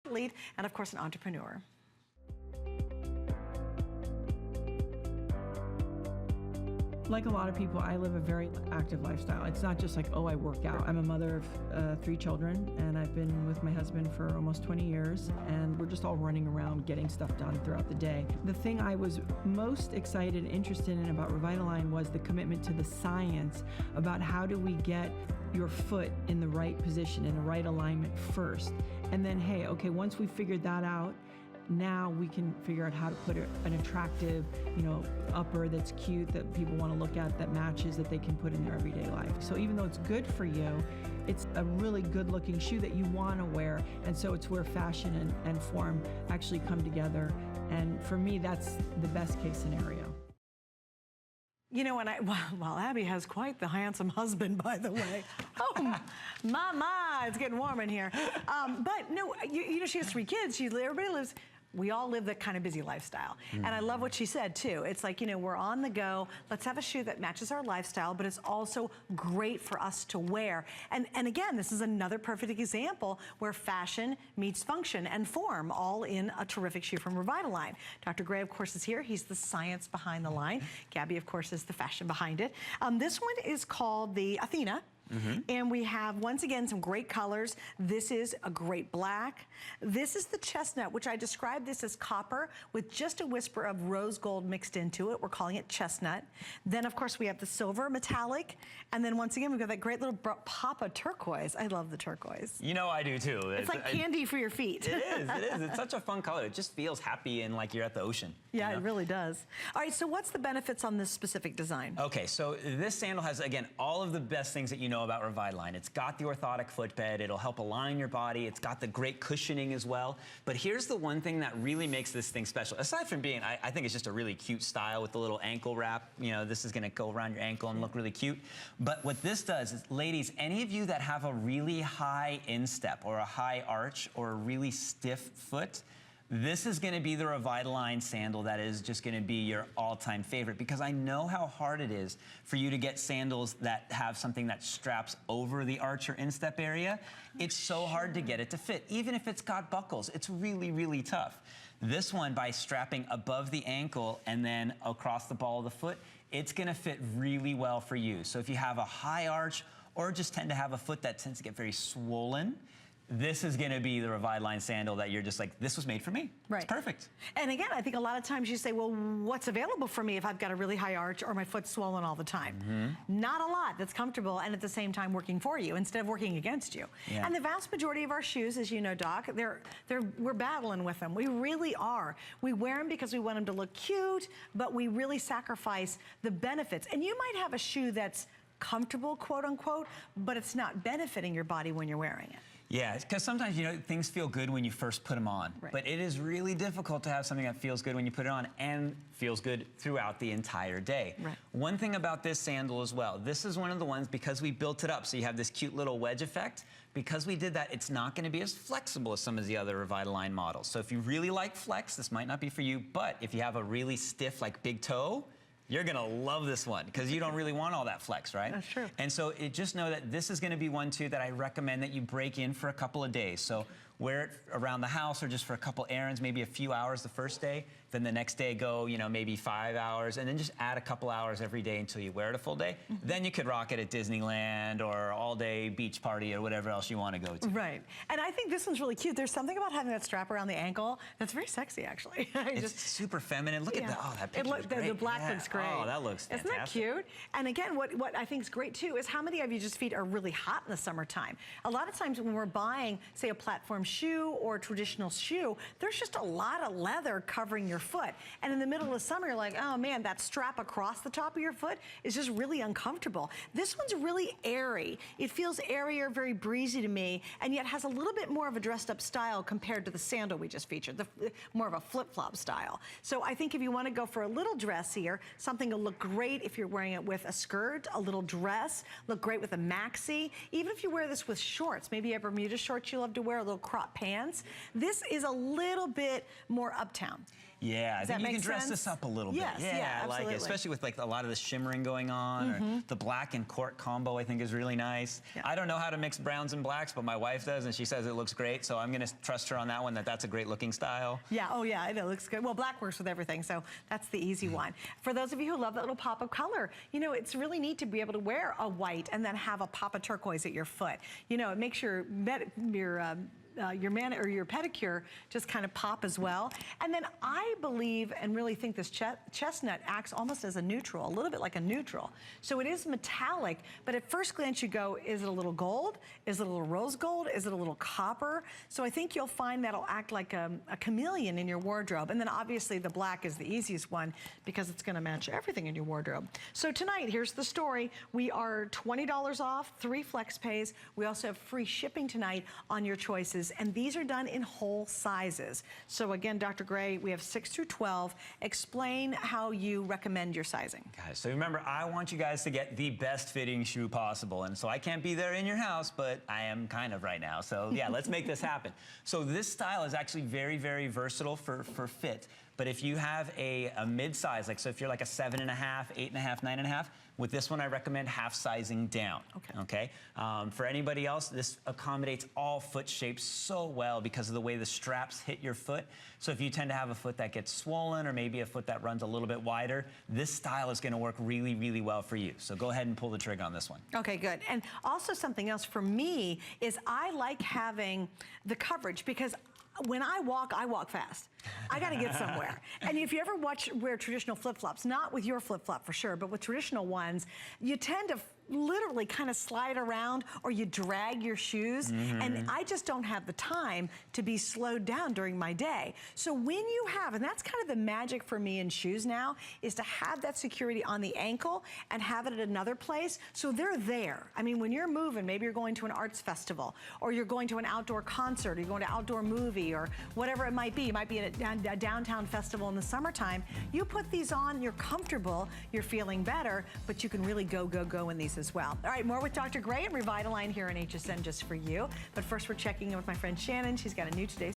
athlete, and of course an entrepreneur. Like a lot of people, I live a very active lifestyle. It's not just like, oh, I work out. I'm a mother of 3 children, and I've been with my husband for almost 20 years, and we're just all running around getting stuff done throughout the day. The thing I was most excited and interested in about REVITALIGN was the commitment to the science about how do we get your foot in the right position, in the right alignment first. And then, hey, okay, once we figured that out, now we can figure out how to put an attractive, upper that's cute, that people want to look at, that matches, that they can put in their everyday life. So even though it's good for you, it's a really good looking shoe that you want to wear. And so it's where fashion and form actually come together. And for me, that's the best case scenario. Well, Abby has quite the handsome husband, by the way. Oh, my, it's getting warm in here. But no, she has 3 kids. We all live that kind of busy lifestyle. And I love what she said too. It's like, we're on the go. Let's have a shoe that matches our lifestyle, but it's also great for us to wear. And again, this is another perfect example where fashion meets function and form, all in a terrific shoe from REVITALIGN. Dr. Gray, of course, is here. He's the science behind the line. Gabby, of course, is the fashion behind it. This one is called the Athena. And we have, once again, some great colors. This is a great black. This is the chestnut, which I described this as copper with just a whisper of rose gold mixed into it. We're calling it chestnut. Then, of course, we have the silver metallic. And then, once again, we've got that great little pop of turquoise. I love the turquoise. I do, too. It's like candy for your feet. It is. It's such a fun color. It just feels happy and like you're at the ocean. Yeah, it really does. All right, so what's the benefits on this specific design? Okay, so this sandal has, again, all of the best things that you know about REVITALIGN. It's got the orthotic footbed. It'll help align your body. It's got the great cushioning as well. But here's the one thing that really makes this thing special. Aside from being, I think it's just a really cute style with the little ankle wrap. This is going to go around your ankle and look really cute. But what this does is, ladies, any of you that have a really high instep or a high arch or a really stiff foot, this is going to be the REVITALIGN sandal that is just going to be your all-time favorite, because I know how hard it is for you to get sandals that have something that straps over the arch or instep area. It's so hard to get it to fit. Even if it's got buckles, it's really, really tough. This one, by strapping above the ankle and then across the ball of the foot, it's going to fit really well for you. So if you have a high arch or just tend to have a foot that tends to get very swollen, this is going to be the REVITALIGN sandal that you're just like, this was made for me. Right. It's perfect. And again, I think a lot of times you say, well, what's available for me if I've got a really high arch or my foot's swollen all the time? Not a lot that's comfortable and at the same time working for you instead of working against you. Yeah. And the vast majority of our shoes, as you know, Doc, we're battling with them. We really are. We wear them because we want them to look cute, but we really sacrifice the benefits. And you might have a shoe that's comfortable, quote unquote, but it's not benefiting your body when you're wearing it. Yeah, because sometimes, things feel good when you first put them on. Right. But it is really difficult to have something that feels good when you put it on and feels good throughout the entire day. Right. One thing about this sandal as well, this is one of the ones, because we built it up, so you have this cute little wedge effect. Because we did that, it's not going to be as flexible as some of the other REVITALIGN models. So if you really like flex, this might not be for you. But if you have a really stiff, like big toe, you're gonna love this one, because you don't really want all that flex, right? That's true. And so just know that this is gonna be one too that I recommend that you break in for a couple of days. So wear it around the house or just for a couple errands, maybe a few hours the first day. Then the next day go, maybe 5 hours, and then just add a couple hours every day until you wear it a full day. Then you could rock it at Disneyland or all-day beach party or whatever else you want to go to. Right. And I think this one's really cute. There's something about having that strap around the ankle that's very sexy, actually. It's super feminine. Look at that. Oh, that picture is great. The black looks great. Oh, that looks fantastic. Isn't that cute? And again, what I think is great, too, is how many of you just feet are really hot in the summertime? A lot of times when we're buying, say, a platform shoe or a traditional shoe, there's just a lot of leather covering your foot. And in the middle of summer, you're like, oh man, that strap across the top of your foot is just really uncomfortable. This one's really airy. It feels airier, very breezy to me, and yet has a little bit more of a dressed up style compared to the sandal we just featured, more of a flip-flop style. So I think if you want to go for a little dressier, something will look great if you're wearing it with a skirt, a little dress, look great with a maxi. Even if you wear this with shorts, maybe you have Bermuda shorts you love to wear, a little crop crop pants. This is a little bit more uptown. Yeah, I think you can dress sense? this up a little bit. Yes, yeah, I like absolutely. it, especially with like a lot of the shimmering going on, or the black and cork combo I think is really nice. Yeah. I don't know how to mix browns and blacks, but my wife does, and she says it looks great, so I'm gonna trust her on that one, that's a great looking style. Yeah, oh yeah, it looks good. Well, black works with everything, so that's the easy one. For those of you who love that little pop of color, you know, it's really neat to be able to wear a white and then have a pop of turquoise at your foot. You know, it makes your pedicure just kind of pop as well. And then I believe and really think this chestnut acts almost as a neutral, a little bit like a neutral. So it is metallic, but at first glance you go, is it a little gold? Is it a little rose gold? Is it a little copper? So I think you'll find that'll act like a chameleon in your wardrobe. And then obviously the black is the easiest one because it's gonna match everything in your wardrobe. So tonight, here's the story. We are $20 off, 3 flex pays. We also have free shipping tonight on your choices. And these are done in whole sizes. So again, Dr. Gray, we have 6 through 12. Explain how you recommend your sizing. Guys, so remember, I want you guys to get the best fitting shoe possible. And so I can't be there in your house, but I am kind of right now. So yeah, let's make this happen. So this style is actually very, very versatile for fit. But if you have a mid-size, like so if you're like a 7.5, 8.5, 9.5, with this one I recommend half sizing down. Okay. For anybody else, this accommodates all foot shapes so well because of the way the straps hit your foot. So if you tend to have a foot that gets swollen or maybe a foot that runs a little bit wider, this style is gonna work really, really well for you. So go ahead and pull the trigger on this one. Okay, good. And also something else for me is I like having the coverage because when I walk fast. I got to get somewhere. And if you ever wear traditional flip-flops, not with your flip-flop for sure, but with traditional ones, you tend to literally kind of slide around or you drag your shoes. And I just don't have the time to be slowed down during my day. So when you have, and that's kind of the magic for me in shoes now, is to have that security on the ankle and have it at another place. So they're there. I mean, when you're moving, maybe you're going to an arts festival or you're going to an outdoor concert or you're going to an outdoor movie or whatever it might be. You might be at a downtown festival in the summertime. You put these on, you're comfortable, you're feeling better, but you can really go in these as well. All right, more with Dr. Gray and REVITALIGN here on HSN just for you. But first, we're checking in with my friend Shannon. She's got a new Today